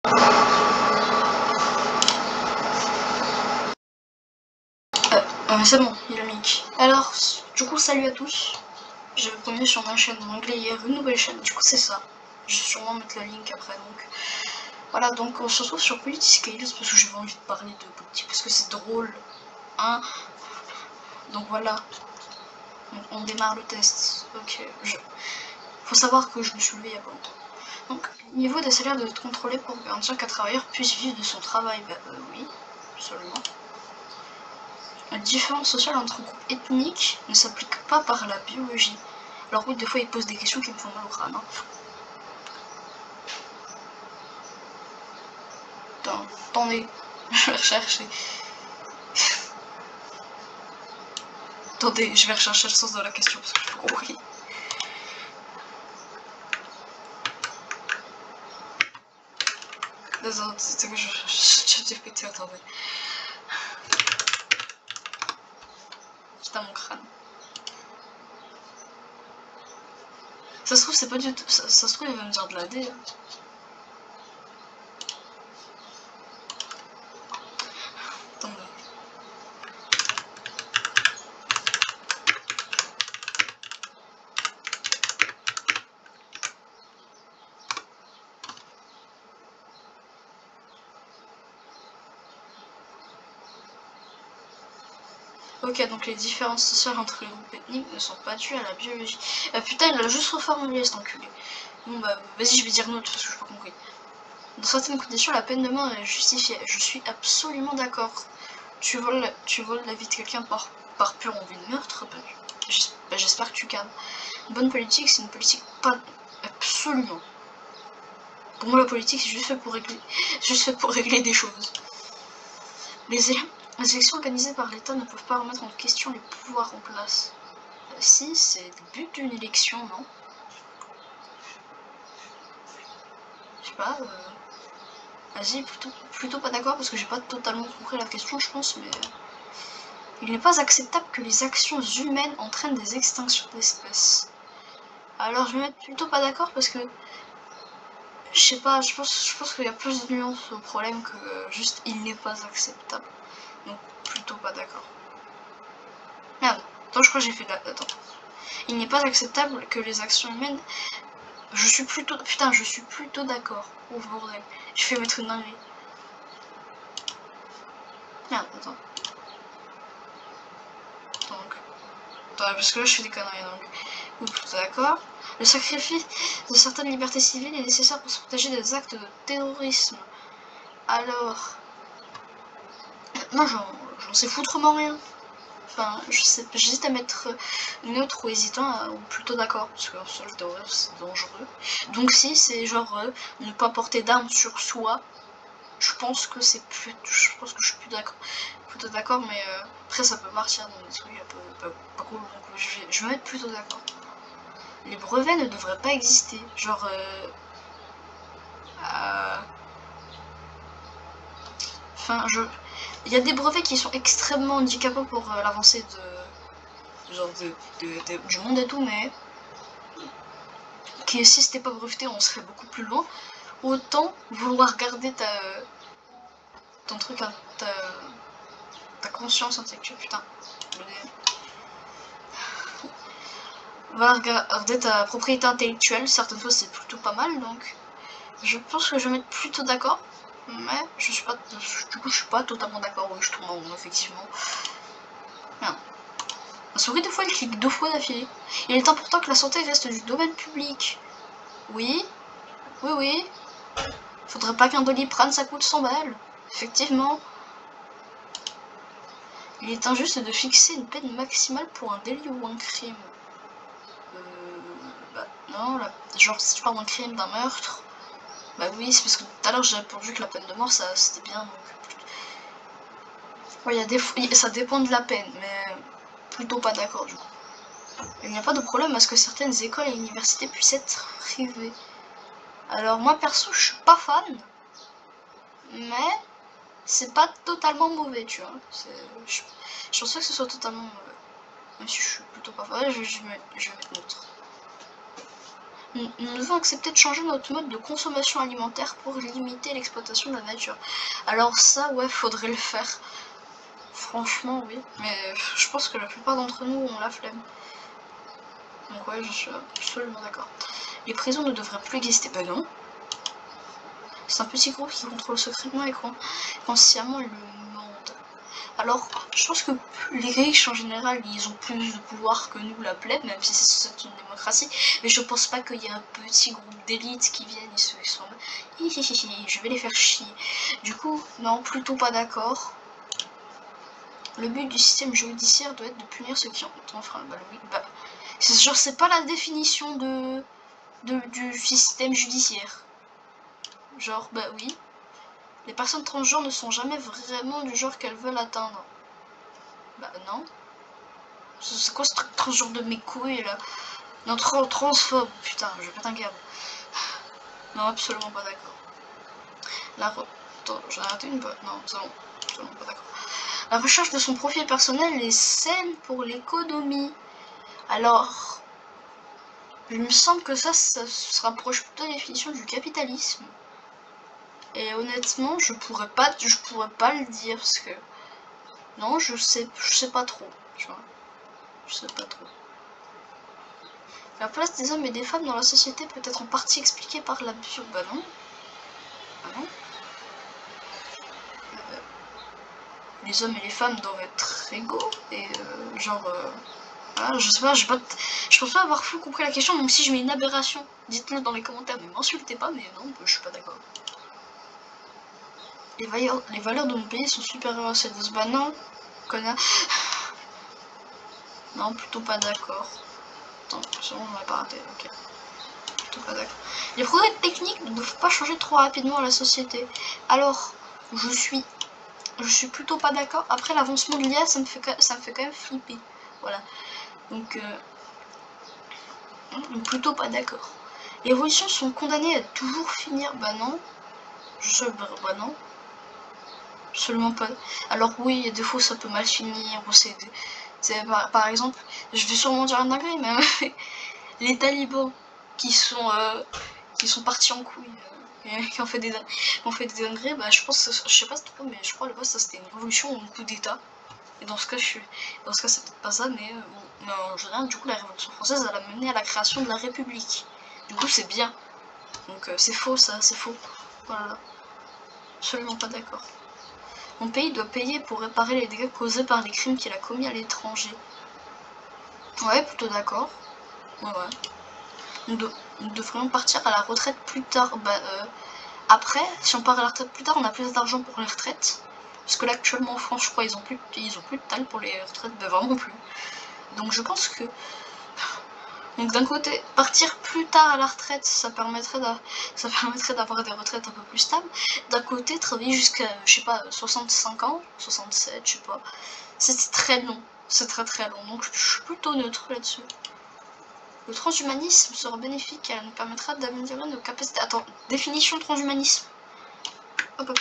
C'est bon, il a mic. Alors, du coup, salut à tous. J'avais promis sur ma chaîne en anglais hier une nouvelle chaîne, du coup c'est ça. Je vais sûrement mettre le link après, donc... Voilà, donc on se retrouve sur Politiscales, parce que j'avais envie de parler de politique, parce que c'est drôle, hein. Donc voilà, on démarre le test. Ok, faut savoir que je me suis levé il y a pas longtemps. Donc, niveau des salaires doit être contrôlé pour garantir qu'un travailleur puisse vivre de son travail. Bah oui, absolument. La différence sociale entre groupes ethniques ne s'applique pas par la biologie. Alors oui, des fois ils posent des questions qui me font mal au crâne. Hein. Attendez, je vais rechercher. Attendez, je vais rechercher le sens de la question parce que j'ai pas compris. Désolé, c'est que je pété, attendez. Putain, mon crâne. Ça se trouve, c'est pas du tout. Ça se trouve, il va me dire de la D. Attendez. Ok, donc les différences sociales entre les groupes ethniques ne sont pas dues à la biologie. Putain, il a juste reformulé cet enculé. Bon bah, vas-y, je vais dire non parce que je n'ai pas compris. Dans certaines conditions, la peine de mort est justifiée. Je suis absolument d'accord. Tu voles la vie de quelqu'un par pure envie de meurtre, j'espère que tu calmes. Une bonne politique, c'est une politique pas... Absolument. Pour moi, la politique, c'est juste fait pour régler des choses. Les élections organisées par l'État ne peuvent pas remettre en question les pouvoirs en place. Si, c'est le but d'une élection, non? Je sais pas, vas-y, plutôt pas d'accord parce que j'ai pas totalement compris la question, je pense, mais... Il n'est pas acceptable que les actions humaines entraînent des extinctions d'espèces. Alors je vais mettre plutôt pas d'accord parce que... Je sais pas, je pense qu'il y a plus de nuances au problème que juste il n'est pas acceptable. Donc plutôt pas d'accord. Merde, attends, je crois que j'ai fait de la... Attends. Il n'est pas acceptable que les actions humaines... Je suis plutôt... Putain, je suis plutôt d'accord. Ouf, bordel. Je vais mettre une dinguerie. Merde, attends. Donc... Attends, parce que là je fais des conneries, donc... Oui, plutôt d'accord. Le sacrifice de certaines libertés civiles est nécessaire pour se protéger des actes de terrorisme. Alors... Moi, j'en sais foutrement rien. Enfin, j'hésite à mettre neutre ou hésitant ou plutôt d'accord, parce que sur le terrorisme c'est dangereux. Donc si c'est genre ne pas porter d'armes sur soi, je pense que c'est plus, je pense que je suis plus d'accord, plutôt d'accord, mais après ça peut partir dans des trucs un peu pas cool, donc je vais mettre plutôt d'accord. Les brevets ne devraient pas exister, genre enfin il y a des brevets qui sont extrêmement handicapants pour l'avancée du monde et tout, mais que si c'était pas breveté on serait beaucoup plus loin. Autant vouloir garder ton truc, ta conscience intellectuelle, putain. Vouloir garder ta propriété intellectuelle, certaines fois c'est plutôt pas mal, donc je pense que je vais mettre plutôt d'accord, mais je suis pas, du coup je suis pas totalement d'accord. Oui, je tourne en rond, effectivement. Merde. Ma souris des fois elle clique 2 fois d'affilée. Il est important que la santé reste du domaine public. Oui, oui. Faudrait pas qu'un Doliprane ça coûte 100 balles. Effectivement. Il est injuste de fixer une peine maximale pour un délit ou un crime. Bah non, là, genre si tu parles d'un crime, d'un meurtre, bah oui, c'est parce que tout à l'heure j'ai répondu que la peine de mort ça c'était bien. Donc... Ouais, il y a des fois, ça dépend de la peine, mais plutôt pas d'accord du coup. Il n'y a pas de problème à ce que certaines écoles et universités puissent être privées. Alors moi perso je suis pas fan, mais c'est pas totalement mauvais, tu vois. Je pense pas que ce soit totalement mauvais. Même si je suis plutôt pas fan, je vais mettre neutre. Nous devons accepter de changer notre mode de consommation alimentaire pour limiter l'exploitation de la nature. Alors ça, ouais, faudrait le faire. Franchement, oui. Mais je pense que la plupart d'entre nous ont la flemme. Donc ouais, je suis absolument d'accord. Les prisons ne devraient plus exister. Ben non. C'est un petit groupe qui contrôle secrètement et consciemment le monde. Alors, je pense que les riches en général, ils ont plus de pouvoir que nous, la plèbe, même si c'est une démocratie. Mais je pense pas qu'il y ait un petit groupe d'élite qui viennent et se sont... Je vais les faire chier. Du coup, non, plutôt pas d'accord. Le but du système judiciaire doit être de punir ceux qui ont enfreint. Bah oui, bah... Genre, c'est pas la définition du système judiciaire. Genre, bah oui. Les personnes transgenres ne sont jamais vraiment du genre qu'elles veulent atteindre. Bah non. C'est quoi ce truc transgenre de mes couilles là? Non, transphobe. Putain, je pète un câble. Non, absolument pas d'accord. Attends, j'ai raté une bonne. Non, c'est bon. Absolument pas d'accord. La recherche de son profil personnel est saine pour l'économie. Alors, il me semble que ça se rapproche plutôt de la définition du capitalisme. Et honnêtement, je pourrais pas le dire parce que non, je sais pas trop, tu vois. Je sais pas trop. La place des hommes et des femmes dans la société peut être en partie expliquée par la bio. Bah non. Bah non. Les hommes et les femmes doivent être égaux et genre voilà, je sais pas, je pense pas avoir full compris la question, donc si je mets une aberration, dites-le dans les commentaires, mais m'insultez pas, mais non, je suis pas d'accord. Les valeurs de mon pays sont supérieures à celles de ce... Bah non, connard. Non, plutôt pas d'accord. Attends, c'est bon, on l'a pas raté, ok. Plutôt pas d'accord. Les progrès techniques ne doivent pas changer trop rapidement la société. Alors, je suis plutôt pas d'accord. Après, l'avancement de l'IA, ça me fait quand même flipper. Voilà. Donc, plutôt pas d'accord. Les révolutions sont condamnées à toujours finir. Bah non. Bah non. Absolument pas. Alors oui, il y a des fois ça peut mal finir. Par exemple, je vais sûrement dire un dinguerie, mais les talibans qui sont partis en couille, qui ont fait des dingueries, bah je pense, je sais pas trop, mais je crois à la base ça c'était une révolution ou un coup d'état. Et dans ce cas c'est peut-être pas ça, mais en général, du coup la Révolution française elle a mené à la création de la République. Du coup c'est bien. Donc c'est faux ça, c'est faux. Voilà. Absolument pas d'accord. Mon pays doit payer pour réparer les dégâts causés par les crimes qu'il a commis à l'étranger. Ouais, plutôt d'accord. Ouais. Nous devrions partir à la retraite plus tard. Bah, après, si on part à la retraite plus tard, on a plus d'argent pour les retraites. Parce que là, actuellement en France, je crois, ils ont plus de tal pour les retraites. Bah, vraiment plus. Donc je pense que... Donc d'un côté, partir plus tard à la retraite, ça permettrait d'avoir des retraites un peu plus stables. D'un côté, travailler jusqu'à, je sais pas, 65 ans, 67, je sais pas. C'est très long. C'est très long. Donc je suis plutôt neutre là-dessus. Le transhumanisme sera bénéfique car il nous permettra d'améliorer nos capacités. Attends, définition de transhumanisme. Hop.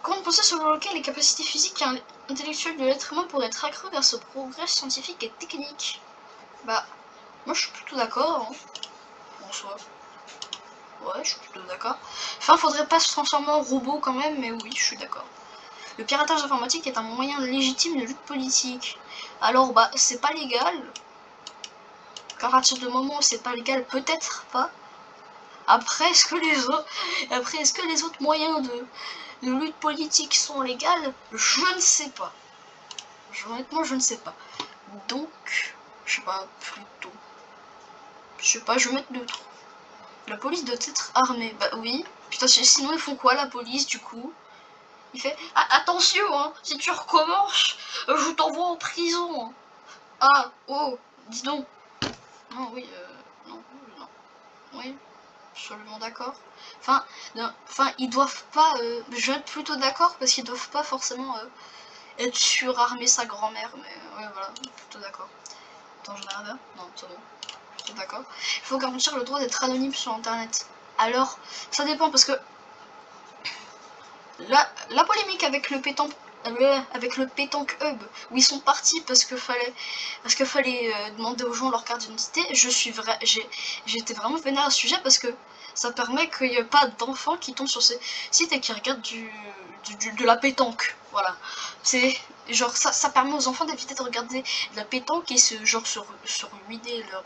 Comment penser selon lequel les capacités physiques et intellectuelles de l'être humain pourraient être accrues grâce au progrès scientifique et technique? Bah, moi je suis plutôt d'accord, hein, en soi. Ouais, je suis plutôt d'accord. Enfin, faudrait pas se transformer en robot quand même, mais oui, je suis d'accord. Le piratage informatique est un moyen légitime de lutte politique. Alors, bah, c'est pas légal. Car à partir du moment où c'est pas légal, peut-être pas. Après, est-ce que les autres moyens de lutte politique sont légales? Je ne sais pas. Honnêtement, je ne sais pas. Donc, je sais pas, plutôt. Je sais pas, je vais mettre neutre. La police doit être armée. Bah oui. Putain, sinon ils font quoi la police du coup? Il fait attention, hein, si tu recommences, je t'envoie en prison. Hein. Ah, oh, dis donc. Non, oui, non. Oui, absolument d'accord. Enfin, ils doivent pas. Je vais être plutôt d'accord parce qu'ils doivent pas forcément être surarmés sa grand-mère, mais ouais, voilà, plutôt d'accord. Attends, j'en ai rien à faire? Non, c'est bon. Plutôt d'accord. Il faut garantir le droit d'être anonyme sur internet. Alors, ça dépend parce que la polémique avec le avec le pétanque hub où ils sont partis parce que fallait demander aux gens leur carte d'identité. J'étais vraiment vénère à ce sujet parce que ça permet qu'il n'y ait pas d'enfants qui tombent sur ces sites et qui regardent de la pétanque. Voilà, c'est genre ça permet aux enfants d'éviter de regarder de la pétanque et se ruiner leur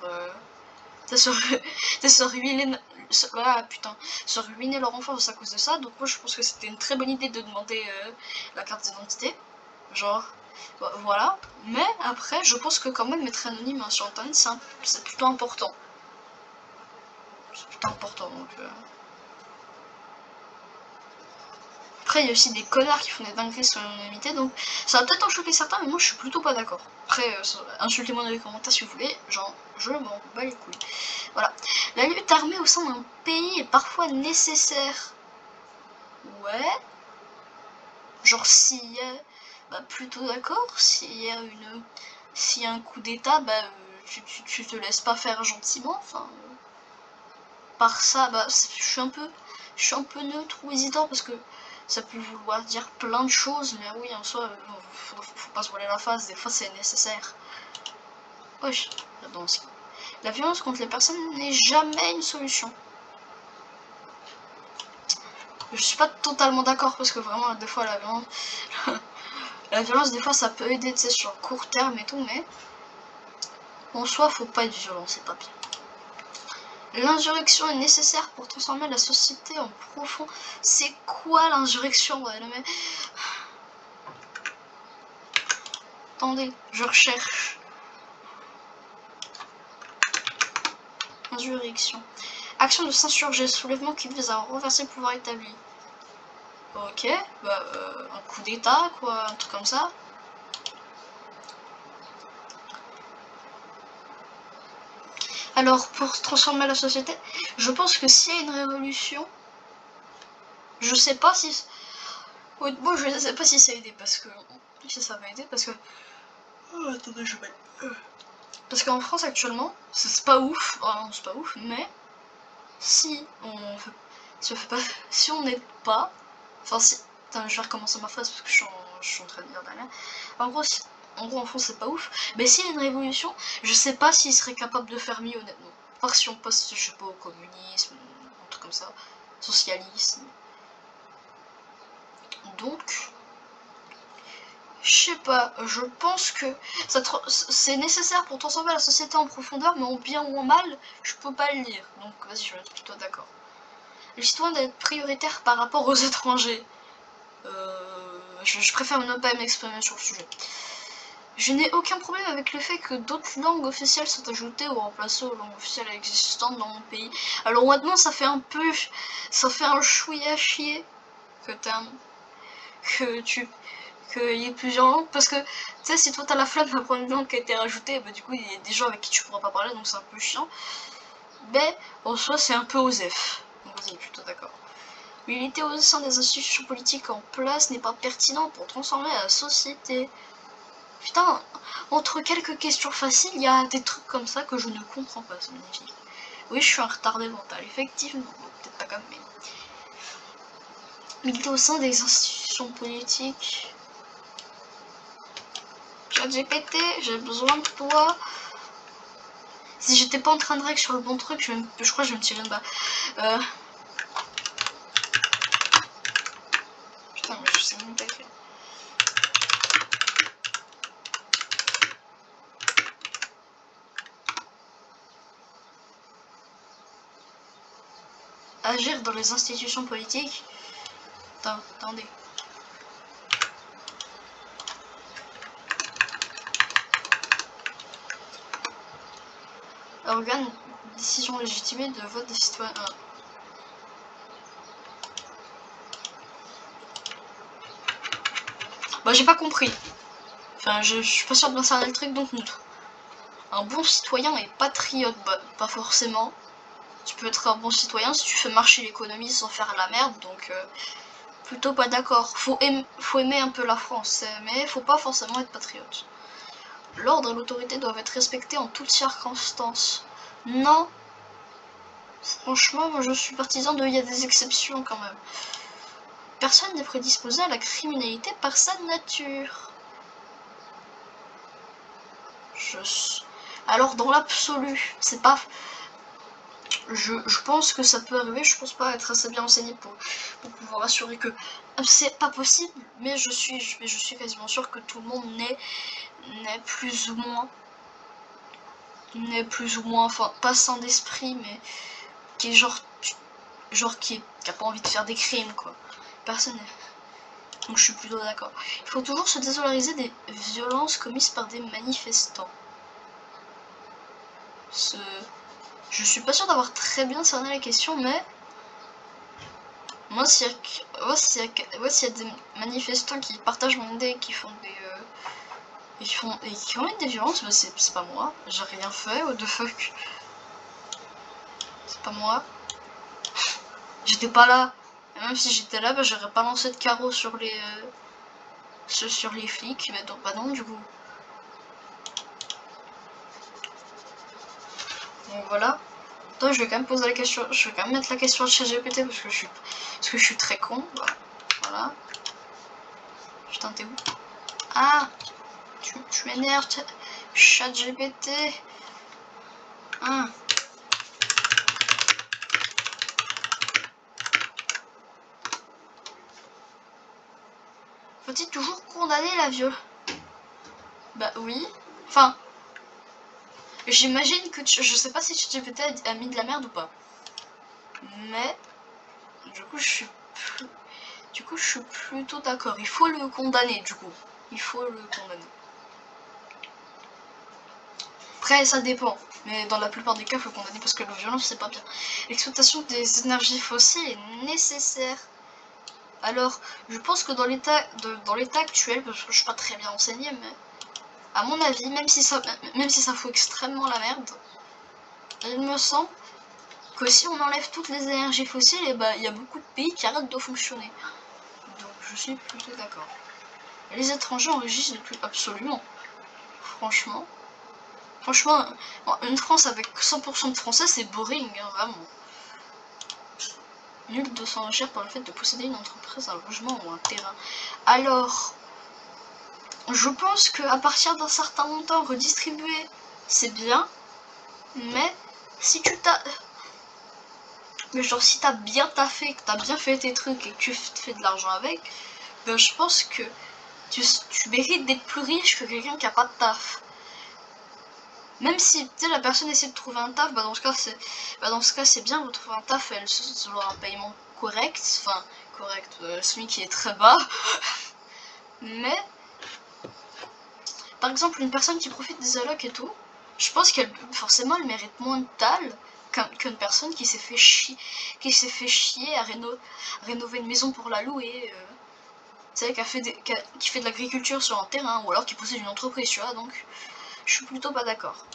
se ruiner leur enfance à cause de ça. Donc moi je pense que c'était une très bonne idée de demander la carte d'identité, genre voilà. Mais après je pense que quand même être anonyme sur internet c'est plutôt important, donc après il y a aussi des connards qui font des dingueries sur l'anonymité, donc ça va peut-être en choquer certains, mais moi je suis plutôt pas d'accord. Après insultez-moi dans les commentaires si vous voulez, genre je m'en bats les couilles. Voilà. La lutte armée au sein d'un pays est parfois nécessaire. Ouais. Genre s'il y a... Bah plutôt d'accord. S'il y a un coup d'état, bah tu te laisses pas faire gentiment. Enfin... par ça, bah je suis un peu neutre ou hésitant parce que ça peut vouloir dire plein de choses. Mais oui, en soi, faut pas se voiler la face. Des fois c'est nécessaire. Wesh, j'adore aussi. La violence contre les personnes n'est jamais une solution. Je suis pas totalement d'accord parce que vraiment des fois la violence des fois ça peut aider, tu sais, sur court terme et tout, mais en soi faut pas être violent, c'est pas bien. L'insurrection est nécessaire pour transformer la société en profond. C'est quoi l'insurrection? Ouais, mais... attendez, je recherche. Insurrection. Action de s'insurger, soulèvement qui vise à renverser le pouvoir établi. Ok, bah un coup d'état quoi, un truc comme ça. Alors pour transformer la société, je pense que s'il y a une révolution, je sais pas si... Bon, je sais pas si ça a aidé parce que... si ça va aider parce que... oh, attendez, je vais... parce qu'en France actuellement, c'est pas ouf, vraiment c'est pas ouf, mais si on n'aide pas, enfin si... Attends, je vais recommencer ma phrase parce que je suis en train de dire derrière. En gros, en France c'est pas ouf, mais s'il y a une révolution, je sais pas s'ils seraient capables de faire mieux honnêtement. Par si on passe, je sais pas, au communisme, un truc comme ça, socialisme. Donc, je sais pas, je pense que c'est nécessaire pour transformer la société en profondeur, mais en bien ou en mal, je peux pas le dire. Donc vas-y, je vais être plutôt d'accord. Les citoyens doivent être prioritaires par rapport aux étrangers. Je préfère ne pas m'exprimer sur le sujet. Je n'ai aucun problème avec le fait que d'autres langues officielles sont ajoutées ou remplacées aux langues officielles existantes dans mon pays. Alors honnêtement, ça fait un chouïa chier qu'il y ait plusieurs langues, parce que tu sais, si toi t'as la flamme d'apprendre une langue qui a été rajoutée, bah du coup il y a des gens avec qui tu pourras pas parler, donc c'est un peu chiant. Mais en soi c'est un peu osef, donc vous êtes plutôt d'accord. Militer au sein des institutions politiques en place n'est pas pertinent pour transformer la société. Putain, entre quelques questions faciles, il y a des trucs comme ça que je ne comprends pas, c'est magnifique. Oui, je suis un retardé mental, effectivement, peut-être pas comme mais... militer au sein des institutions politiques... ChatGPT, j'ai besoin de toi. Si j'étais pas en train de règle sur le bon truc, je crois que je vais me tirer de bas. Putain, mais je sais même pas écrire. Agir dans les institutions politiques. Attendez. Organe décision légitimée de vote des citoyens. Bah j'ai pas compris. Enfin je suis pas sûre de bien cerner le truc, donc neutre. Un bon citoyen et patriote, bah pas forcément. Tu peux être un bon citoyen si tu fais marcher l'économie sans faire la merde, donc plutôt pas d'accord. Faut aimer un peu la France, mais faut pas forcément être patriote. L'ordre et l'autorité doivent être respectés en toutes circonstances. Non. Franchement, moi je suis partisan de... il y a des exceptions quand même. personne n'est prédisposé à la criminalité par sa nature. Alors dans l'absolu, c'est pas... Je pense que ça peut arriver, je pense pas être assez bien enseigné pour pouvoir assurer que c'est pas possible, mais je suis quasiment sûr que tout le monde n'est plus ou moins, enfin pas sain d'esprit, mais qui est genre qui a pas envie de faire des crimes, quoi. Personne n'est. Donc je suis plutôt d'accord. Il faut toujours se désolidariser des violences commises par des manifestants. Je suis pas sûr d'avoir très bien cerné la question, mais moi s'il y a des manifestants qui partagent mon idée, qui font des qui commettent des violences, bah c'est pas moi. J'ai rien fait, what the fuck. C'est pas moi. J'étais pas là. Et même si j'étais là, bah j'aurais pas lancé de carreau sur les flics. Mais donc bah non du coup. Donc voilà. Toi, je vais quand même poser la question. Je vais quand même mettre la question à ChatGPT parce que je suis très con. Voilà. Putain, t'es où? Ah, tu m'énerves, ChatGPT. Ah. Faut-il toujours condamner la viol? Bah oui. Enfin, j'imagine que je sais pas si ChatGPT a mis de la merde ou pas. Mais du coup, je suis plutôt d'accord. Il faut le condamner, du coup. Il faut le condamner. Après, ça dépend. Mais dans la plupart des cas, il faut condamner parce que la violence, c'est pas bien. L'exploitation des énergies fossiles est nécessaire. Alors, je pense que dans l'état actuel, parce que je suis pas très bien enseigné, mais à mon avis, même si ça fout extrêmement la merde, il me semble que si on enlève toutes les énergies fossiles, et bah il y a beaucoup de pays qui arrêtent de fonctionner. Donc je suis plutôt d'accord. Les étrangers enregistrent depuis absolument. Franchement, une France avec 100% de français, c'est boring, hein, vraiment. Nul de s'enrichir par le fait de posséder une entreprise, un logement ou un terrain. Alors, je pense qu'à partir d'un certain montant redistribué, c'est bien, mais si tu t'as... Mais genre si t'as bien taffé, que t'as bien fait tes trucs et que tu fais de l'argent avec, ben je pense que tu mérites d'être plus riche que quelqu'un qui a pas de taf. Même si tu sais, la personne essaie de trouver un taf, bah dans ce cas c'est bien, vous trouvez un taf, elle se aura un paiement correct, enfin correct, celui qui est très bas. Mais par exemple une personne qui profite des allocs et tout, je pense qu'elle forcément elle mérite moins de tal qu'une personne qui s'est fait chier à rénover une maison pour la louer, tu sais, qui fait de l'agriculture sur un terrain, ou alors qui possède une entreprise, tu vois. Donc je suis plutôt pas d'accord.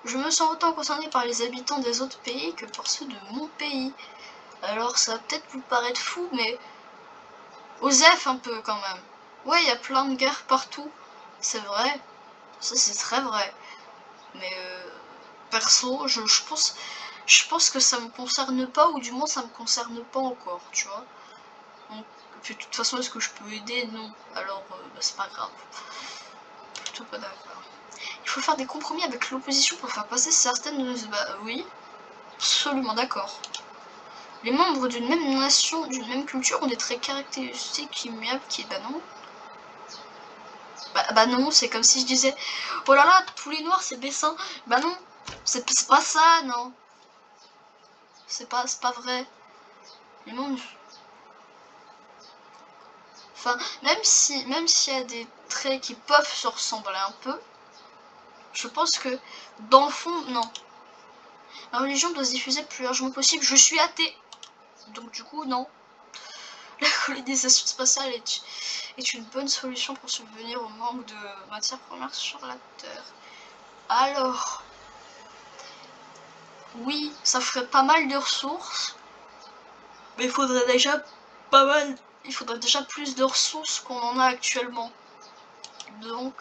Je me sens autant concerné par les habitants des autres pays que par ceux de mon pays. Alors ça va peut-être vous paraître fou, mais osef un peu quand même. Ouais, il y a plein de guerres partout, c'est vrai, ça c'est très vrai. Mais perso, je pense que ça me concerne pas, ou du moins ça me concerne pas encore, tu vois. Donc, puis de toute façon, est-ce que je peux aider? Non. Alors, bah, c'est pas grave. Plutôt pas d'accord. Il faut faire des compromis avec l'opposition pour faire passer certaines... Bah oui, absolument d'accord. Les membres d'une même nation, d'une même culture ont des traits caractéristiques immuables qui... Bah non. Bah non, c'est comme si je disais, oh là là, tous les noirs c'est Bessin. Bah non, c'est pas ça, non. C'est pas vrai. Les membres... Enfin, même s'il y a des traits qui peuvent se ressembler un peu, je pense que, dans le fond, non. La religion doit se diffuser le plus largement possible. Je suis athée. Donc du coup, non. La colonisation spatiale est une bonne solution pour subvenir au manque de matières premières sur la Terre. Alors, oui, ça ferait pas mal de ressources. Mais il faudrait déjà plus de ressources qu'on en a actuellement. Donc,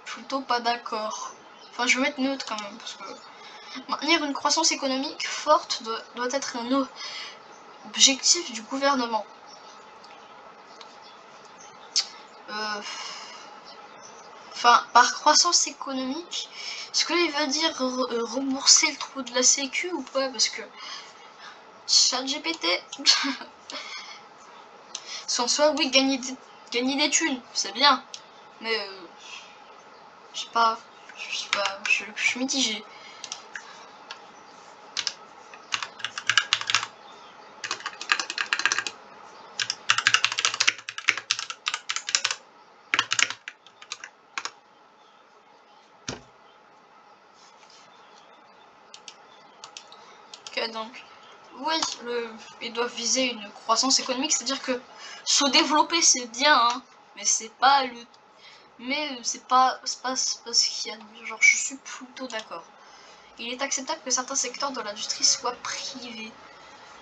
plutôt pas d'accord. Enfin, je vais mettre neutre quand même, parce que maintenir une croissance économique forte doit être objectif du gouvernement. Enfin, par croissance économique, est-ce qu'il va dire rembourser le trou de la sécu ou pas? Parce que ChatGPT, sans soi, oui, gagner des thunes, c'est bien, mais je sais pas, je suis mitigé. Ok, donc, oui, ils doivent viser une croissance économique, c'est-à-dire que se développer c'est bien, hein, mais c'est pas c'est pas ce qu'il y a de mieux. Genre, je suis plutôt d'accord. Il est acceptable que certains secteurs de l'industrie soient privés.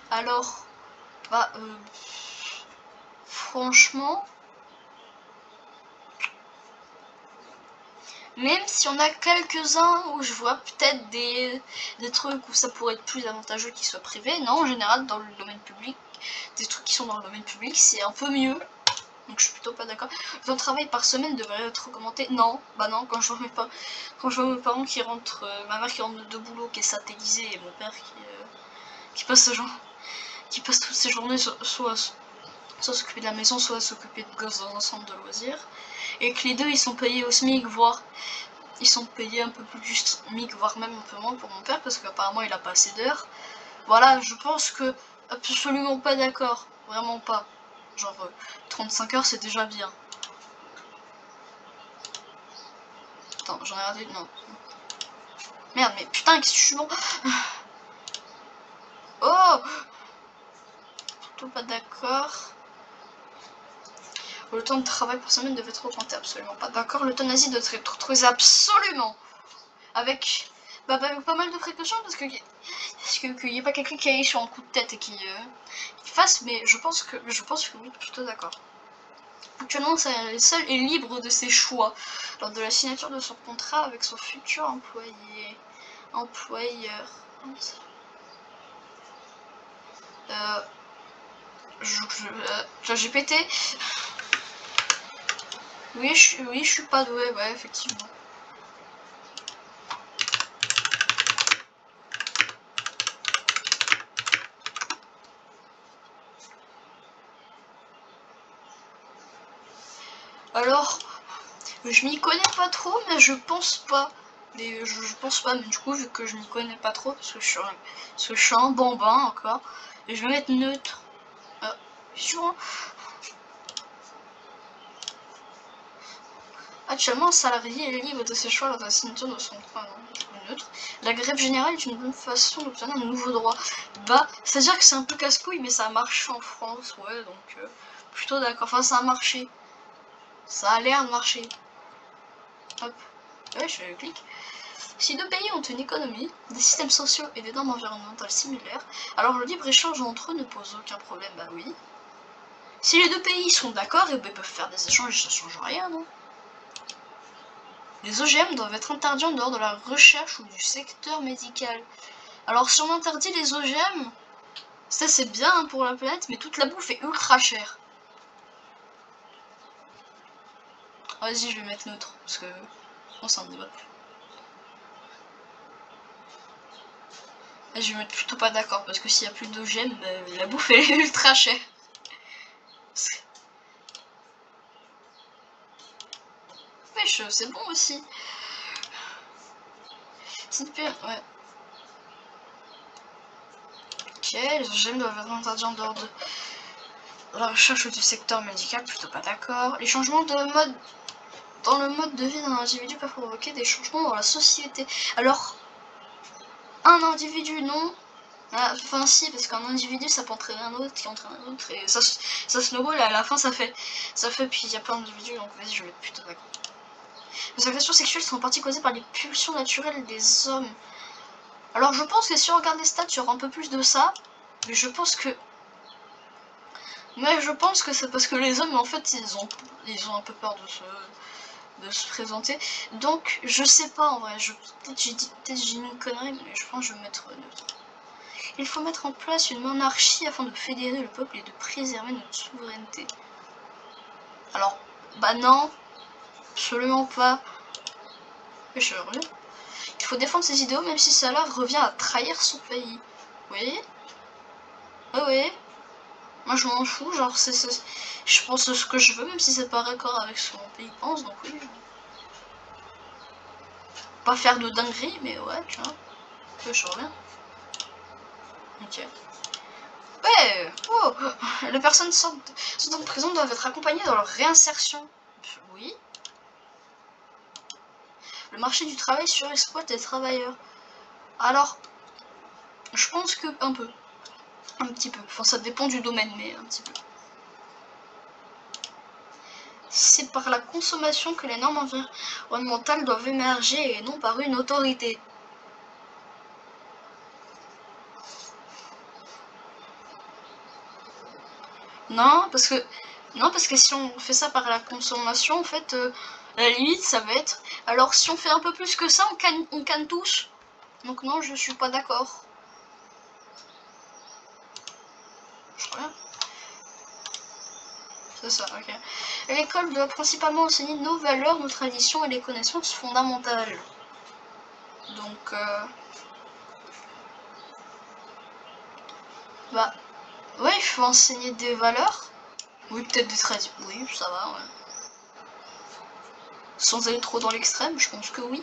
Alors, bah, franchement, même si on a quelques-uns où je vois peut-être des trucs où ça pourrait être plus avantageux qu'ils soient privés, non, en général, dans le domaine public, des trucs qui sont dans le domaine public, c'est un peu mieux. Donc je suis plutôt pas d'accord. Le temps de travail par semaine devrait être augmenté. Non, bah non, quand je vois mes parents qui rentrent, ma mère qui rentre de boulot, qui est satellisée, et mon père qui passe toutes ses journées soit s'occuper de la maison, soit s'occuper de gosses dans un centre de loisirs. Et que les deux ils sont payés au SMIC, voire ils sont payés un peu plus du SMIC, voire même un peu moins pour mon père, parce qu'apparemment il a pas assez d'heures. Voilà, je pense que absolument pas d'accord. Vraiment pas. Genre 35 heures c'est déjà bien. Attends, j'en ai raté. Non. Merde, mais putain, qu'est-ce que je suis bon. Oh, plutôt pas d'accord. Le temps de travail par semaine devait être augmenté, absolument pas d'accord. L'euthanasie doit être autorisée absolument. Avec pas mal de précautions, parce que qu'il n'y ait pas quelqu'un qui aille sur un coup de tête et qui fasse, mais je pense que oui, plutôt d'accord. Actuellement, le seul est libre de ses choix lors de la signature de son contrat avec son futur employeur. GPT. Oui, je suis pas doué, ouais, effectivement. Alors, je m'y connais pas trop, mais je pense pas. Mais je pense pas, mais du coup, vu que je m'y connais pas trop, parce que je suis un bambin encore, et je vais mettre neutre. Sûr. Actuellement, un salarié est libre de ses choix lors de la signature de son contrat. Neutre. La grève générale est une bonne façon d'obtenir un nouveau droit. Bah, c'est-à-dire que c'est un peu casse-couille, mais ça marche en France, ouais, donc plutôt d'accord. Enfin, ça a marché. Ça a l'air de marcher. Hop. Ouais, je clique. Si deux pays ont une économie, des systèmes sociaux et des normes environnementales similaires, alors le libre-échange entre eux ne pose aucun problème, bah oui. Si les deux pays sont d'accord, ils peuvent faire des échanges, ça change rien, non? Les OGM doivent être interdits en dehors de la recherche ou du secteur médical. Alors si on interdit les OGM, ça c'est bien pour la planète, mais toute la bouffe est ultra chère. Vas-y, je vais mettre neutre, parce que on s'en débat plus. Je vais mettre plutôt pas d'accord, parce que s'il n'y a plus d'OGM, la bouffe est ultra chère. Wesh, c'est bon aussi. Ouais. Ok, les OGM doivent être interdits en dehors de la recherche du secteur médical, plutôt pas d'accord. Les changements de mode dans le mode de vie d'un individu peuvent provoquer des changements dans la société. Alors, un individu non. Enfin si, parce qu'un individu ça peut entraîner un autre qui entraîne un autre et ça snowball et à la fin ça fait puis il y a plein d'individus, donc vas-y, je vais être plutôt d'accord. Les agressions sexuelles sont en partie causées par les pulsions naturelles des hommes. Alors je pense que si on regarde les stats, il y aura un peu plus de ça, mais je pense que c'est parce que les hommes en fait ils ont un peu peur de se présenter. Donc je sais pas en vrai, peut-être j'ai dit une connerie, mais je pense que je vais mettre neutre. Il faut mettre en place une monarchie afin de fédérer le peuple et de préserver notre souveraineté. Alors, bah non, absolument pas. Mais je suis heureux. Il faut défendre ses idéaux même si cela revient à trahir son pays. Oui. Oui, oui. Moi je m'en fous, genre je pense ce que je veux même si c'est pas raccord avec ce que mon pays pense, donc oui. Pas faire de dinguerie, mais ouais, tu vois. Je reviens. Ok. Ouais, oh, les personnes sortent de prison doivent être accompagnées dans leur réinsertion. Oui. Le marché du travail surexploite les travailleurs. Alors, je pense que un peu. Un petit peu. Enfin, ça dépend du domaine, mais un petit peu. C'est par la consommation que les normes environnementales doivent émerger et non par une autorité. Non, parce que si on fait ça par la consommation, en fait, à la limite, ça va être... Alors, si on fait un peu plus que ça, on canne tous. Donc non, je suis pas d'accord. Je crois. C'est ça, ok. L'école doit principalement enseigner nos valeurs, nos traditions et les connaissances fondamentales. Donc, bah, ouais, il faut enseigner des valeurs. Oui, peut-être des traditions. Oui, ça va, ouais. Sans aller trop dans l'extrême, je pense que oui.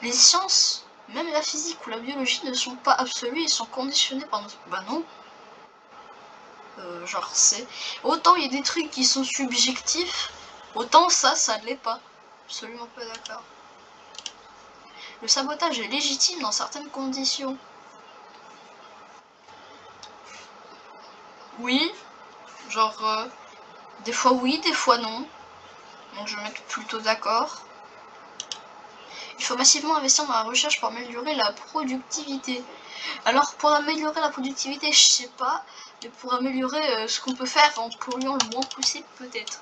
Les sciences, même la physique ou la biologie, ne sont pas absolues, ils sont conditionnés par notre... Bah non. Genre, c'est... Autant il y a des trucs qui sont subjectifs, autant ça ne l'est pas. Absolument pas d'accord. Le sabotage est légitime dans certaines conditions. Oui, genre, des fois oui, des fois non. Donc je vais mettre plutôt d'accord. Il faut massivement investir dans la recherche pour améliorer la productivité. Alors pour améliorer la productivité, je sais pas, mais pour améliorer ce qu'on peut faire en polluant le moins possible peut-être.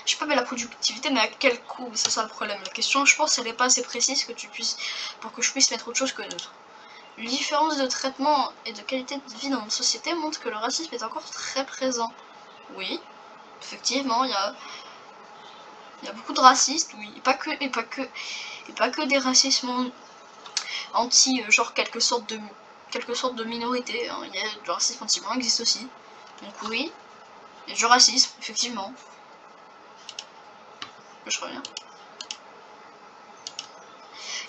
Je sais pas, mais la productivité, mais à quel coût? C'est ça le problème. La question, je pense, elle est pas assez précise pour que je puisse mettre autre chose que neutre. Les différences de traitement et de qualité de vie dans notre société montrent que le racisme est encore très présent. Oui, effectivement, il y a beaucoup de racistes, oui, et pas que des racismes anti, genre quelque sorte de minorité, hein. Il y a du racisme anti-blanc existe aussi. Donc oui, il y a du racisme, effectivement. Je reviens.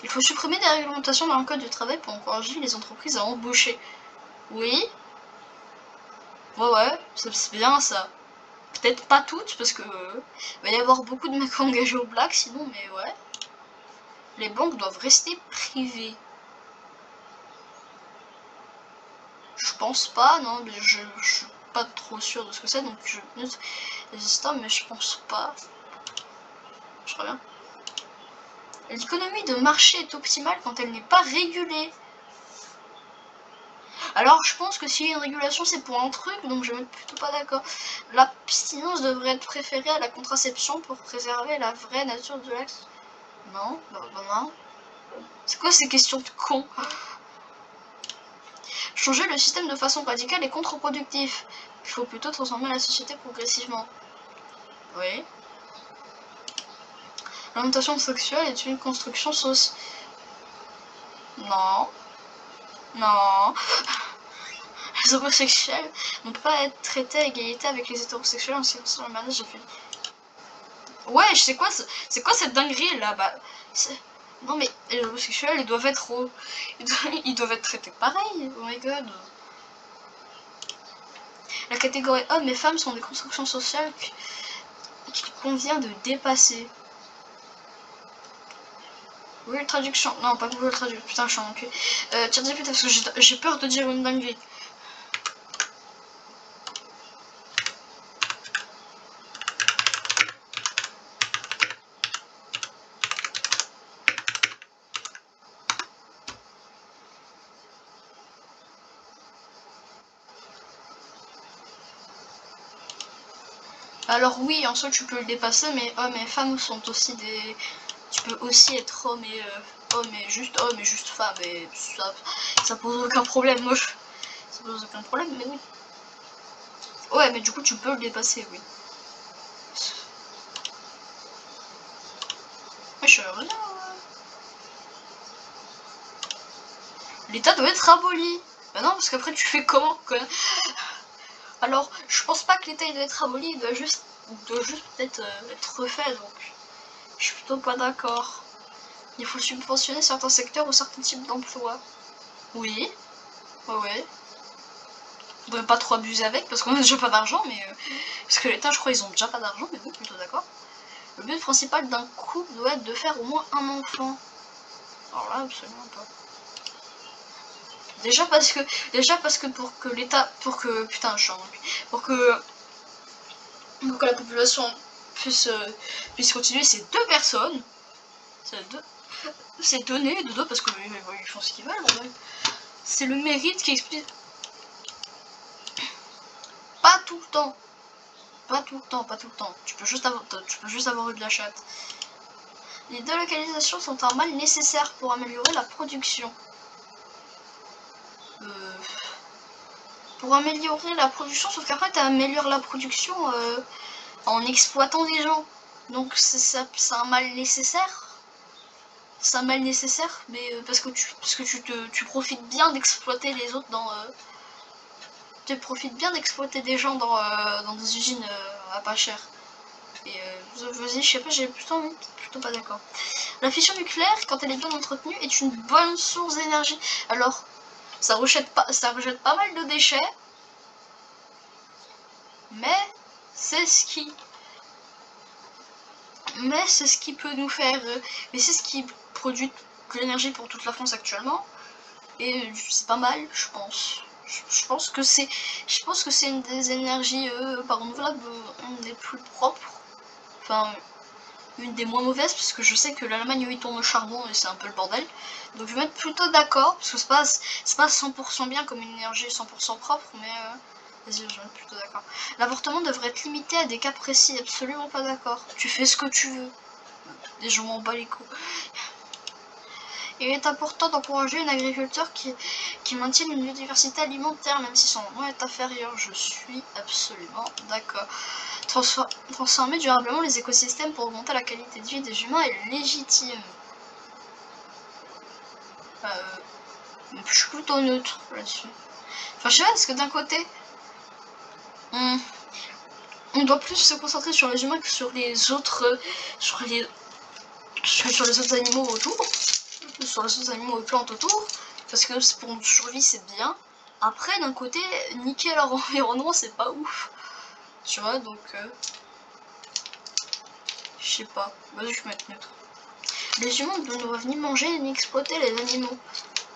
Il faut supprimer des réglementations dans le code du travail pour encourager les entreprises à embaucher. Oui. Ouais, c'est bien ça. Peut-être pas toutes, parce que va y avoir beaucoup de mecs engagés au black, sinon, mais ouais. Les banques doivent rester privées. Je pense pas, non, mais je suis pas trop sûr de ce que c'est, donc je note les mais je pense pas. Je reviens. L'économie de marché est optimale quand elle n'est pas régulée. Alors je pense que s'il y a une régulation c'est pour un truc, donc je vais être plutôt pas d'accord. L'abstinence devrait être préférée à la contraception pour préserver la vraie nature de l'acte. Non, non. C'est quoi ces questions de con? Changer le système de façon radicale est contre-productif. Il faut plutôt transformer la société progressivement. Oui. L'orientation sexuelle est une construction sociale. Non. Non. Les homosexuels ne peuvent pas être traités à égalité avec les hétérosexuels en ce qui concerne le mariage. Ouais, je sais quoi, c'est quoi cette dinguerie là? Bah, non mais les homosexuels, ils doivent être ils doivent être traités pareil. Oh my god. La catégorie hommes et femmes sont des constructions sociales qu'il convient de dépasser. Google Traduction. Non, pas Google Traduction. Putain, je suis en cul. ChatGPT parce que j'ai peur de dire une dinguerie. Alors oui, en soi tu peux le dépasser, mais hommes et femmes sont aussi des Tu peux aussi être homme et juste femme, et ça pose aucun problème. Moi, ça pose aucun problème, mais oui. Ouais, mais du coup, tu peux le dépasser, oui. Ouais, je reviens. L'État doit être aboli. Bah non, parce qu'après, tu fais comment, quoi. Alors, je pense pas que l'État doit être aboli, il doit juste peut-être être refait, donc je suis plutôt pas d'accord. Il faut subventionner certains secteurs ou certains types d'emplois. Oui, ouais. On devrait pas trop abuser avec, parce qu'on a déjà pas d'argent, mais... parce que l'État, je crois, ils ont déjà pas d'argent, mais oui, plutôt d'accord. Le but principal d'un couple doit être de faire au moins un enfant. Alors là, absolument pas. Déjà parce que pour que l'État... Putain, je suis en pour que la population puisse continuer, c'est 2 personnes. C'est donné de 2 parce que ils font ce qu'ils veulent. C'est le mérite qui explique. Pas tout le temps. Pas tout le temps. Tu peux juste avoir eu de la chatte. Les délocalisations sont un mal nécessaire pour améliorer la production. Pour améliorer la production, sauf qu'après tu améliores la production en exploitant des gens. Donc c'est un mal nécessaire. C'est un mal nécessaire, mais parce que tu profites bien d'exploiter les autres dans... tu profites bien d'exploiter des gens dans des usines à pas cher. Et vas-y, je sais pas, j'ai plutôt pas d'accord. La fission nucléaire, quand elle est bien entretenue, est une bonne source d'énergie. Alors, ça rejette pas mal de déchets, mais c'est ce qui peut nous faire... mais c'est ce qui produit de l'énergie pour toute la France actuellement. Et c'est pas mal, je pense. Je pense que c'est une des énergies par renouvelable, une des plus propres. Enfin, une des moins mauvaises, parce que je sais que l'Allemagne, ils tournent au charbon et c'est un peu le bordel. Donc je vais mettre plutôt d'accord, parce que c'est pas 100% bien comme une énergie 100% propre, mais vas-y, je vais mettre plutôt d'accord. L'avortement devrait être limité à des cas précis, absolument pas d'accord. Tu fais ce que tu veux. Et je m'en bats les coups. Il est important d'encourager une agriculture qui maintienne une biodiversité alimentaire, même si son rendement est inférieur. Je suis absolument d'accord. Transformer durablement les écosystèmes pour augmenter la qualité de vie des humains est légitime. Je suis plutôt neutre là-dessus. Enfin, je sais pas, parce que d'un côté, on doit plus se concentrer sur les humains que sur les autres, sur les autres animaux autour, sur les autres animaux et plantes autour, parce que pour notre survie c'est bien. Après, d'un côté, niquer leur environnement c'est pas ouf, tu vois, donc je sais pas. Vas-y, je vais mettre neutre. Les humains ne doivent ni manger ni exploiter les animaux.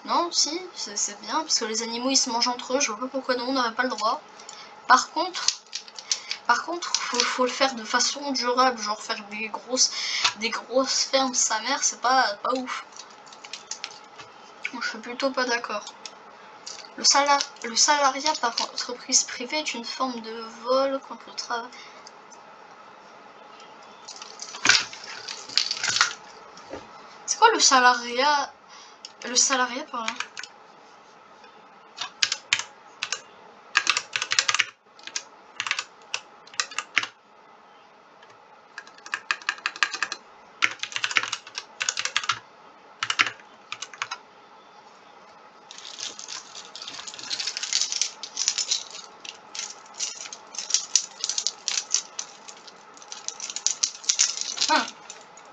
Non, si, c'est bien, parce que les animaux ils se mangent entre eux, je vois pas pourquoi nous on n'aurait pas le droit. Par contre, faut le faire de façon durable, genre faire des grosses fermes sa mère, c'est pas ouf. Je suis plutôt pas d'accord. Le salariat par entreprise privée est une forme de vol contre le travail. C'est quoi le salariat? Le salariat par là.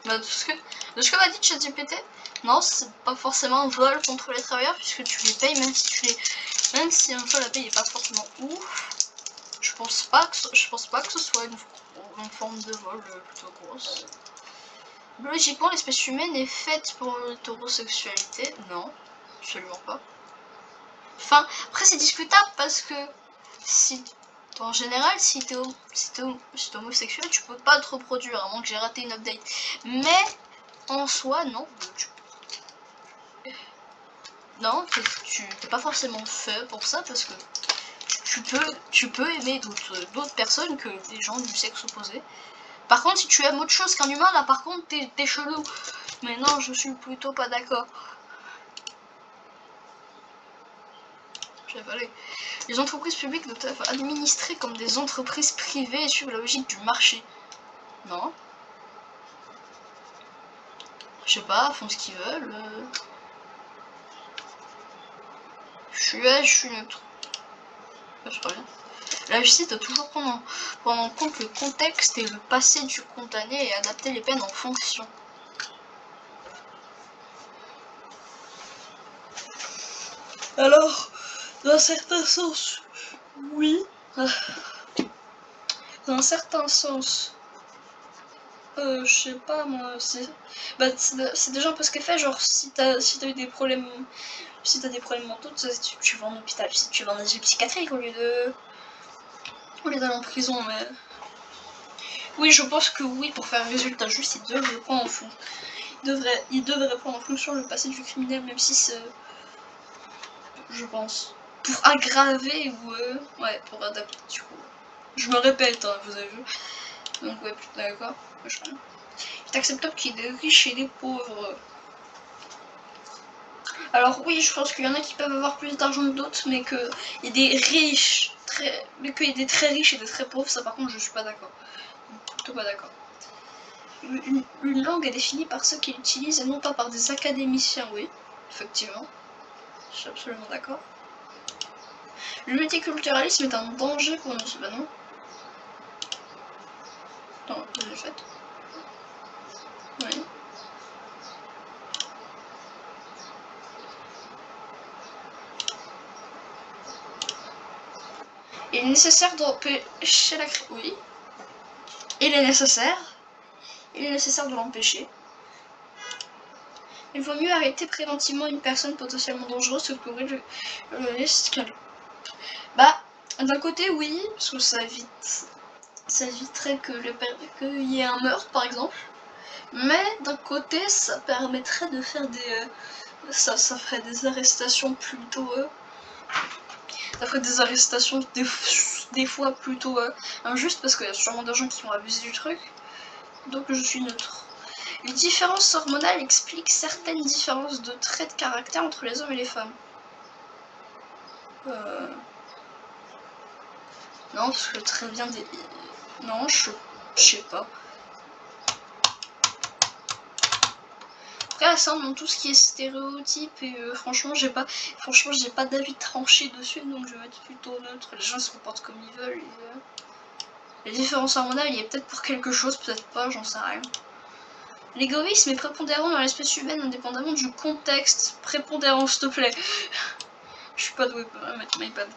Bah, de ce que m'a dit ChatGPT, non, c'est pas forcément un vol contre les travailleurs puisque tu les payes même si un fois la paye est pas forcément ouf. Je pense pas que ce soit une forme de vol plutôt grosse. Logiquement, l'espèce humaine est faite pour l'hétérosexualité. Non, absolument pas. Enfin, après c'est discutable parce que en général, si t'es homosexuel, tu peux pas te reproduire, à moins que j'ai raté une update. Mais, en soi, non. Non, t'es pas forcément fait pour ça, parce que tu peux aimer d'autres personnes que des gens du sexe opposé. Par contre, si tu aimes autre chose qu'un humain, là par contre, t'es chelou. Mais non, je suis plutôt pas d'accord. Les entreprises publiques doivent être administrées comme des entreprises privées et suivre la logique du marché. Non. Je sais pas, font ce qu'ils veulent. Je suis neutre. C'est pas bien. La justice doit toujours prendre en compte le contexte et le passé du condamné et adapter les peines en fonction. Alors, dans un certain sens, oui. Dans un certain sens, je sais pas moi, c'est déjà un peu ce qu'elle fait, genre si t'as eu des problèmes, si t'as des problèmes mentaux, tu vas en hôpital, si tu vas en asile psychiatrique au lieu d'aller en prison, mais oui, je pense que oui, pour faire un résultat juste, il devrait prendre en fond. Il devrait prendre en fonction le passé du criminel, même si c'est, je pense, pour aggraver ou ouais, pour adapter du coup. Je me répète, hein, vous avez vu. Donc ouais, d'accord. C'est acceptable qu'il y ait des riches et des pauvres. Alors oui, je pense qu'il y en a qui peuvent avoir plus d'argent que d'autres, mais qu'il y ait des riches, mais qu'il y ait des très riches et des très pauvres, ça par contre je suis pas d'accord. Plutôt pas d'accord. Une langue est définie par ceux qui l'utilisent et non pas par des académiciens, oui, effectivement. Je suis absolument d'accord. Le multiculturalisme est un danger pour nous, bah non. Non, je l'ai fait. Oui. Il est nécessaire d'empêcher la crise. Oui. Il est nécessaire de l'empêcher. Il vaut mieux arrêter préventivement une personne potentiellement dangereuse que courir le risque. Bah, d'un côté, oui, parce que ça éviterait qu'il y ait un meurtre, par exemple. Mais d'un côté, ça permettrait de faire des... ça ferait des arrestations plutôt... ça ferait des arrestations des fois plutôt injustes, parce qu'il y a sûrement des gens qui vont abuser du truc. Donc je suis neutre. Les différences hormonales expliquent certaines différences de traits de caractère entre les hommes et les femmes. Non, parce que très bien des... Non, je sais pas. Après, ça, dans tout ce qui est stéréotype, et franchement, j'ai pas d'avis tranché dessus, donc je vais être plutôt neutre. Les gens se comportent comme ils veulent. Les différences hormonales, il y a peut-être pour quelque chose, peut-être pas, j'en sais rien. L'égoïsme est prépondérant dans l'espèce humaine indépendamment du contexte. Prépondérant, s'il te plaît. Je suis pas douée pour mettre my iPad.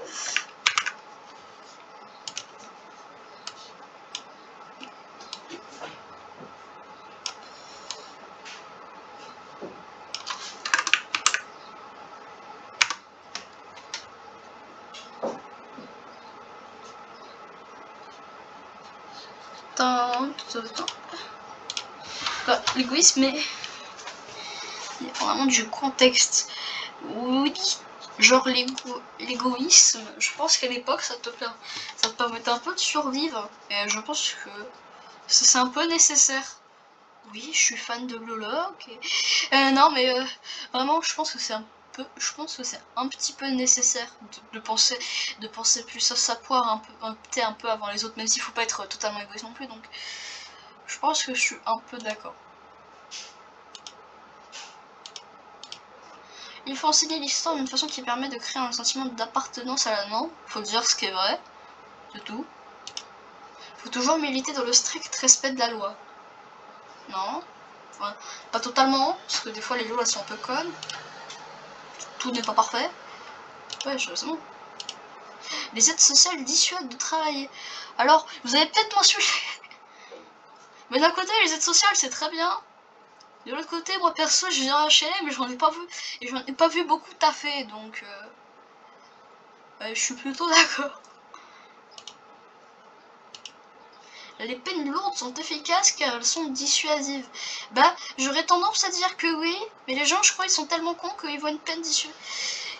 L'égoïsme est vraiment du contexte. Oui, genre l'égoïsme, je pense qu'à l'époque ça te permettait un peu de survivre. Et je pense que c'est un peu nécessaire. Oui, je suis fan de Lola, ok. Non mais vraiment je pense que c'est un petit peu nécessaire de penser plus à sa poire un peu avant les autres, même s'il faut pas être totalement égoïste non plus, donc je pense que je suis un peu d'accord. Il faut enseigner l'histoire d'une façon qui permet de créer un sentiment d'appartenance à la non, faut dire ce qui est vrai, c'est tout. Faut toujours militer dans le strict respect de la loi. Non, enfin, pas totalement, parce que des fois les lois elles sont un peu connes. Tout n'est pas parfait. Ouais, c'est bon. Les aides sociales dissuadent de travailler. Alors, vous allez peut-être m'insulter. Mais d'un côté, les aides sociales, c'est très bien. De l'autre côté, moi perso, je viens à HLM, mais j'en ai pas vu. Et j'en ai pas vu beaucoup taffer, donc... je suis plutôt d'accord. Les peines lourdes sont efficaces car elles sont dissuasives. Bah, j'aurais tendance à dire que oui, mais les gens, je crois, ils sont tellement cons qu'ils voient une peine dissuasive.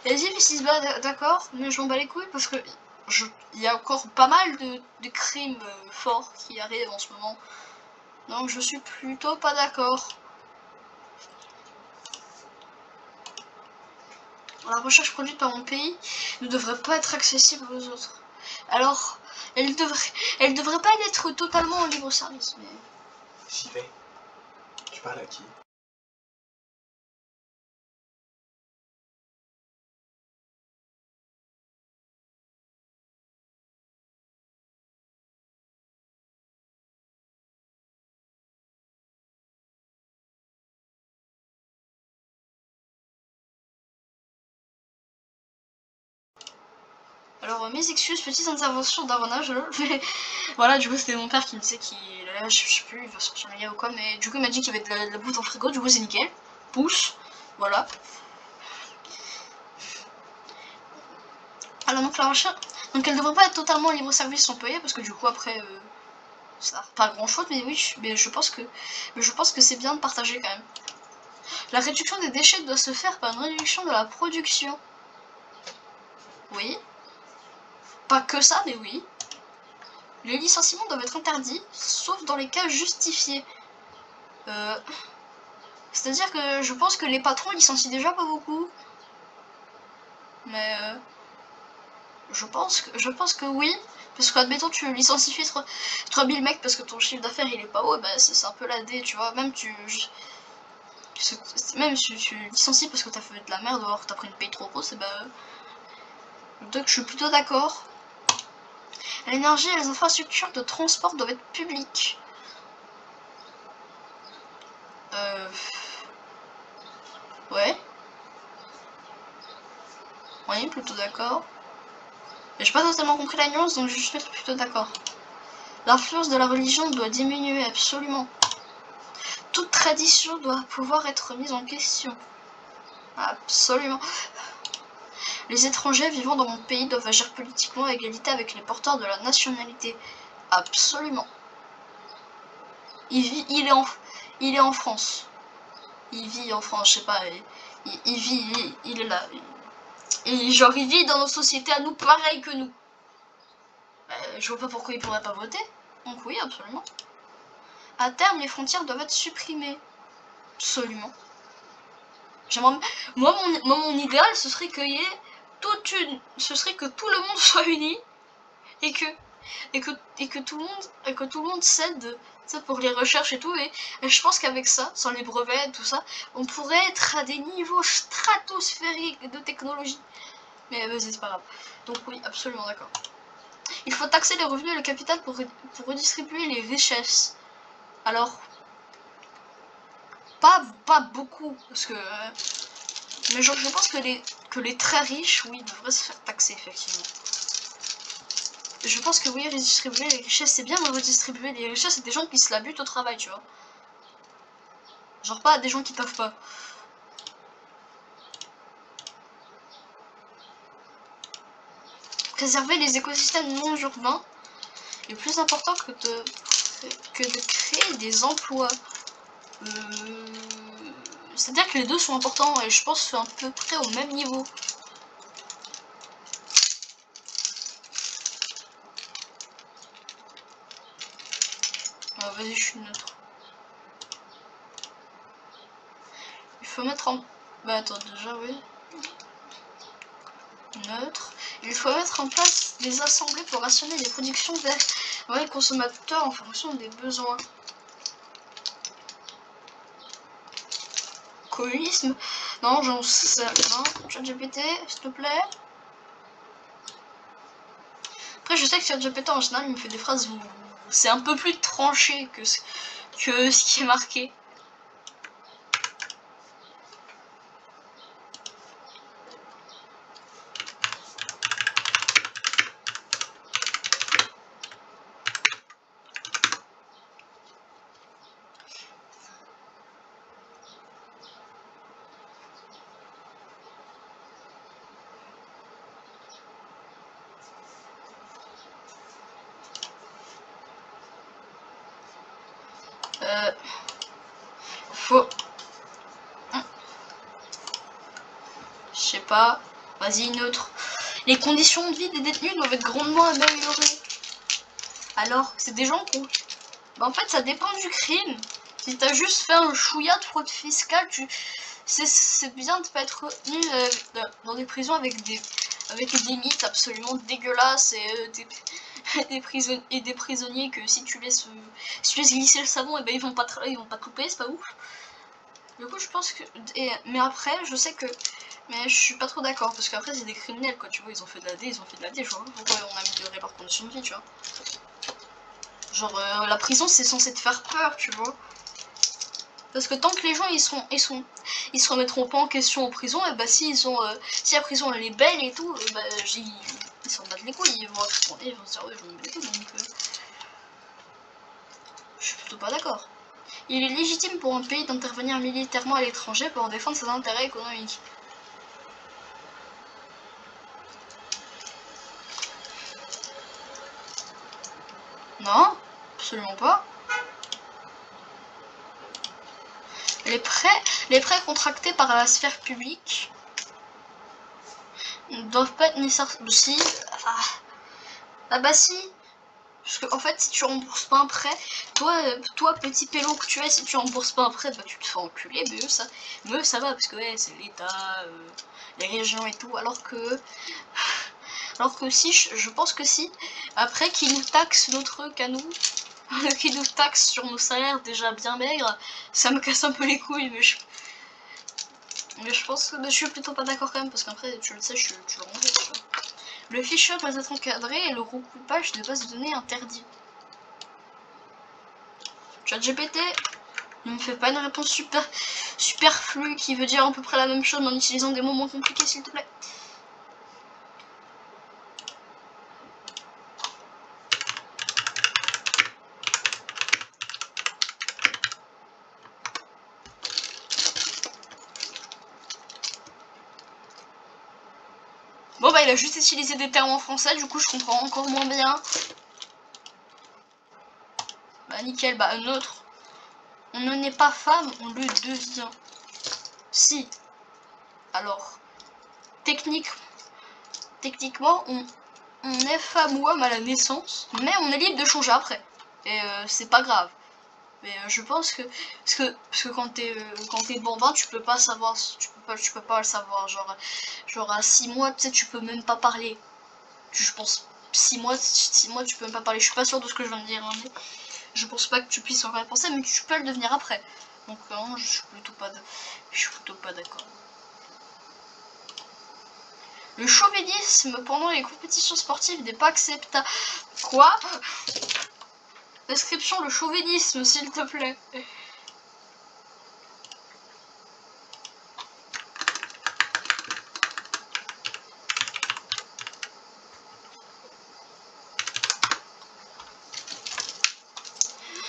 Et ils se disent, bah d'accord, mais je m'en bats les couilles parce que il y a encore pas mal de crimes forts qui arrivent en ce moment. Donc je suis plutôt pas d'accord. La recherche produite par mon pays ne devrait pas être accessible aux autres. Alors, elle devrait pas être totalement en libre service. Mais... J'y vais. Tu parles à qui? Alors mes excuses, petite intervention d'avant-âge. Voilà, du coup c'était mon père qui me disait qu'il allait, je sais plus, il va sortir un ou quoi, mais du coup il m'a dit qu'il y avait de la bouffe dans le frigo, du coup c'est nickel. Pouce, voilà. Alors donc la recherche, donc elle devrait pas être totalement libre service employé parce que du coup après ça n'a pas grand chose, mais oui, mais je pense que c'est bien de partager quand même. La réduction des déchets doit se faire par une réduction de la production. Oui. Pas que ça, mais oui. Les licenciements doivent être interdits, sauf dans les cas justifiés. C'est-à-dire que je pense que les patrons licencient déjà pas beaucoup. Mais je pense que oui. Parce que, admettons, tu licencies 3000 mecs parce que ton chiffre d'affaires il est pas haut, bah c'est un peu la D, tu vois. Même si tu licencies parce que t'as fait de la merde ou alors que t'as pris une paye trop grosse, et bah. Donc je suis plutôt d'accord. L'énergie et les infrastructures de transport doivent être publiques. Ouais. Oui, plutôt d'accord. J'ai pas totalement compris la nuance, donc je suis plutôt d'accord. L'influence de la religion doit diminuer, absolument. Toute tradition doit pouvoir être mise en question. Absolument. Les étrangers vivant dans mon pays doivent agir politiquement à égalité avec les porteurs de la nationalité. Absolument. Il est en France. Il vit en France, je sais pas. Il est là. Et genre, il vit dans nos sociétés à nous pareil que nous. Je vois pas pourquoi il pourrait pas voter. Donc oui, absolument. À terme, les frontières doivent être supprimées. Absolument. Moi, mon idéal, ce serait qu'il y ait que tout le monde soit uni et que tout le monde s'aide pour les recherches et tout. Et je pense qu'avec ça, sans les brevets, tout ça, on pourrait être à des niveaux stratosphériques de technologie. Mais vas-y, c'est pas grave. Donc oui, absolument d'accord. Il faut taxer les revenus et le capital pour redistribuer les richesses. Alors, pas beaucoup, parce que... mais genre, je pense que les très riches, oui, devraient se faire taxer, effectivement. Je pense que oui, redistribuer les richesses, c'est bien de redistribuer les richesses, c'est des gens qui se la butent au travail, tu vois. Genre pas des gens qui taffent pas. Préserver les écosystèmes non urbains est plus important que de créer des emplois. C'est-à-dire que les deux sont importants et je pense que c'est à peu près au même niveau. Ah, vas-y, je suis neutre. Il faut mettre en... Bah attends, déjà, oui. Neutre. Il faut mettre en place des assemblées pour rationner les productions des consommateurs en fonction des besoins. Communisme? Non, j'en sais rien. ChatGPT, s'il te plaît. Après, je sais que ChatGPT en général, il me fait des phrases où c'est un peu plus tranché que ce qui est marqué. Faut... Je sais pas. Vas-y, neutre. Les conditions de vie des détenus doivent être grandement améliorées. Alors, c'est des gens qui ont... Bah en fait ça dépend du crime. Si t'as juste fait un chouïa de fraude fiscale, c'est bien de pas être retenu dans des prisons avec des mythes absolument dégueulasses et des prisonniers que si tu laisses glisser le savon, et ben ils vont pas te louper, c'est pas ouf. Du coup je pense que mais après je sais que je suis pas trop d'accord parce qu'après c'est des criminels quoi, tu vois, ils ont fait de la D, je vois pourquoi on a amélioré leurs conditions de vie, tu vois. Genre la prison c'est censé te faire peur, tu vois. Parce que tant que les gens ils se remettront pas en question en prison, et bah si la prison elle est belle et tout, bah ils s'en battent les couilles, ils vont retourner, ils vont se dire ouais je vais me battre, donc je suis plutôt pas d'accord. Il est légitime pour un pays d'intervenir militairement à l'étranger pour défendre ses intérêts économiques. Non, absolument pas. Les prêts contractés par la sphère publique ne doivent pas être nécessairement... Si. Ah bah si. Parce que en fait si tu rembourses pas un prêt, toi petit pélo que tu es, si tu rembourses pas un prêt, bah tu te fais enculer, mais eux ça va, parce que ouais c'est l'État, les régions et tout, alors que si, je pense que si, après qu'ils nous taxent nos trucs à nous, qu'ils nous taxent sur nos salaires déjà bien maigres, ça me casse un peu les couilles, mais je pense que je suis plutôt pas d'accord quand même, parce qu'après tu le sais, tu le rembourses. Le fichier doit être encadré et le recoupage de bases de données interdit. ChatGPT ne me fait pas une réponse superflue qui veut dire à peu près la même chose mais en utilisant des mots moins compliqués, s'il te plaît. Bon bah il a juste utilisé des termes en français, du coup je comprends encore moins bien. Bah nickel, bah un autre. On ne naît pas femme, on le devient. Si. Alors, techniquement, on est femme ou homme à la naissance, mais on est libre de changer après. Et c'est pas grave. Mais je pense que parce que quand t'es bambin, tu peux pas savoir, tu peux pas le savoir. Genre à 6 mois, tu sais, tu peux même pas parler. Je pense 6 mois tu peux même pas parler. Je suis pas sûre de ce que je viens de dire, hein, mais je pense pas que tu puisses encore y penser, mais tu peux le devenir après. Donc non, je suis plutôt pas d'accord. Le chauvinisme pendant les compétitions sportives n'est pas acceptable. Quoi? Description, le chauvinisme, s'il te plaît.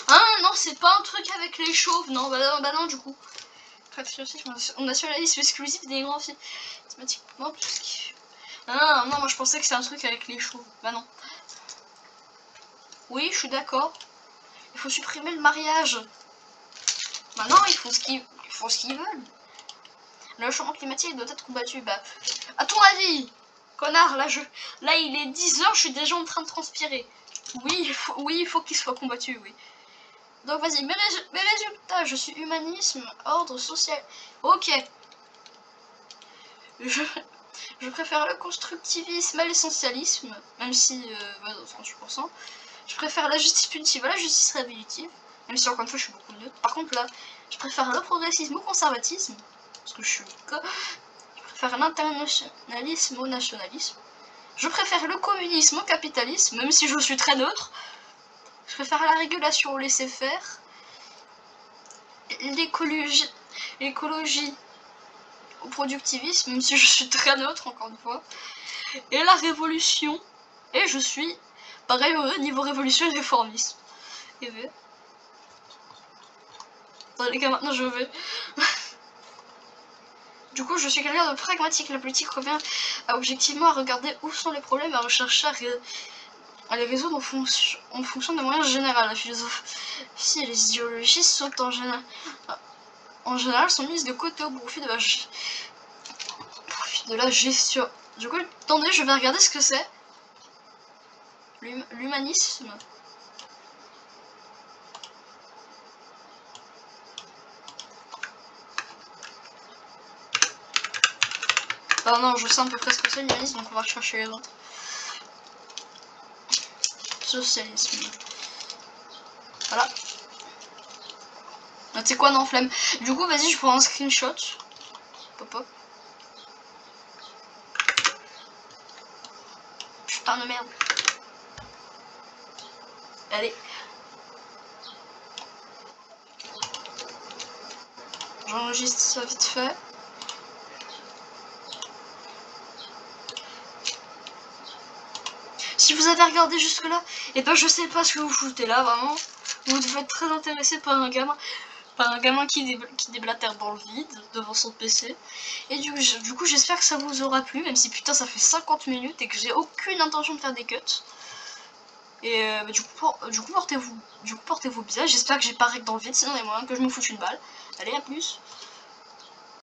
Ah non, c'est pas un truc avec les chauves, non, bah non du coup. Nationalisme exclusif des grands filles. Thématiquement, tout ce qui... Non, moi je pensais que c'était un truc avec les chauves. Bah non. Oui, je suis d'accord. Il faut supprimer le mariage. Bah non, ils font ce qu'ils veulent. Le changement climatique doit être combattu. Bah, à ton avis, connard, là il est 10 h, je suis déjà en train de transpirer. Oui, il faut qu'il soit combattu, oui. Donc vas-y, mes résultats, je suis humanisme, ordre social. Ok. Je préfère le constructivisme à l'essentialisme, même si, 38%. Je préfère la justice punitive à la justice réhabilitative, même si encore une fois je suis beaucoup neutre. Par contre là, je préfère le progressisme au conservatisme, parce que je préfère l'internationalisme au nationalisme. Je préfère le communisme au capitalisme, même si je suis très neutre. Je préfère la régulation au laisser-faire. L'écologie au productivisme, même si je suis très neutre encore une fois. Et la révolution. Et je suis pareil au niveau révolution et réformisme. Et bien. Attends, les gars, maintenant je vais. Du coup, je suis quelqu'un de pragmatique. La politique revient objectivement à regarder où sont les problèmes, à rechercher à les résoudre en fonction des moyens généraux. La philosophie et les idéologies sont en général sont mises de côté au profit de la gestion. Du coup, attendez, je vais regarder ce que c'est. L'humanisme. Ah non, je sais à peu près ce que c'est l'humanisme, donc on va rechercher les autres. Socialisme. Voilà. Ah, tu sais quoi, non, flemme. Du coup, vas-y, je prends un screenshot. Hop hop. Putain de merde. Allez. J'enregistre ça vite fait. Si vous avez regardé jusque là, et ben je sais pas ce que vous foutez là, vraiment. Vous devez être très intéressé par un gamin qui déblatère dans le vide devant son PC. Et du coup j'espère que ça vous aura plu, même si putain ça fait 50 minutes et que j'ai aucune intention de faire des cuts. Et bah, du coup portez-vous bien. J'espère que j'ai pas rec dans le vide, sinon il y a moyen que je me foute une balle. Allez, à plus.